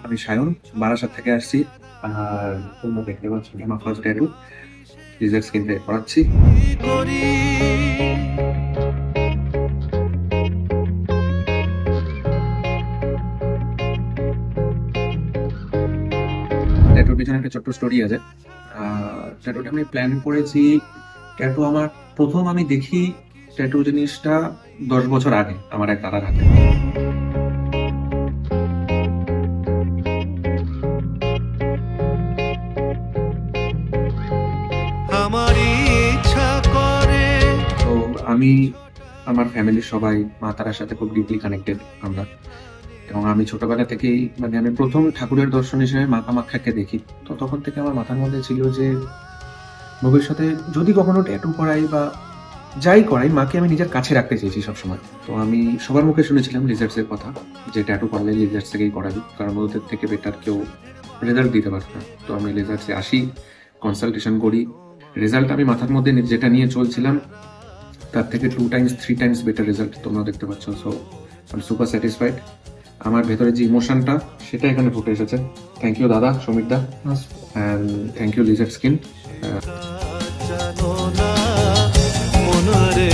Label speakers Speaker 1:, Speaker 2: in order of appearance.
Speaker 1: আমি সায়ন, বারাসাত থেকে আসছি। আর তোমরা দেখতে পাচ্ছ আমার ফার্স্ট ট্যাটু লিজার স্কিন থেকে করাচ্ছি। ট্যাটুর পিছনে একটা ছোট্ট স্টোরি আছে। ট্যাটুটা আমি প্ল্যান করেছি। ট্যাটু আমার প্রথম আমি দেখি ট্যাটু জিনিসটা 10 বছর আগে আমার এক দাদার হাতে।
Speaker 2: আমার ইচ্ছা করে
Speaker 1: তো আমি আমার ফ্যামিলির সবাই মা তারার সাথে খুব ডিপলি কানেক্টেড আমরা। এবং আমি ছোটবেলা থেকেই মানে আমি প্রথম ঠাকুরের দর্শন হিসেবে মা কামাখ্যাকে দেখি। তো তখন থেকে আমার মাথার মধ্যে ছিল যে ভবিষ্যতে যদি কখনো ট্যাটু করাই বা যাই করাই, মাকে আমি নিজের কাছে রাখতে চেয়েছি সবসময়। তো আমি সবার মুখে শুনেছিলাম লিজার্ডসের কথা, যে ট্যাটু করলে লিজার্ডস থেকেই করাবি, কারণ ওদের থেকে বেটার কেউ রেজাল্ট দিতে পারবে না। তো আমি লিজার্ডসে আসি, কনসালটেশন করি। রেজাল্ট আমি মাথার মধ্যে যেটা নিয়ে চলছিলাম তার থেকে 2 টাইমস 3 টাইমস বেটার রেজাল্ট তোমরা দেখতে পাচ্ছ। So I am super satisfied. আমার ভেতরে যে ইমোশনটা সেটা এখানে ফুটে এসেছে। থ্যাংক ইউ দাদা, সমীর দা, and thank you lizard skin.
Speaker 2: জানো না মনরে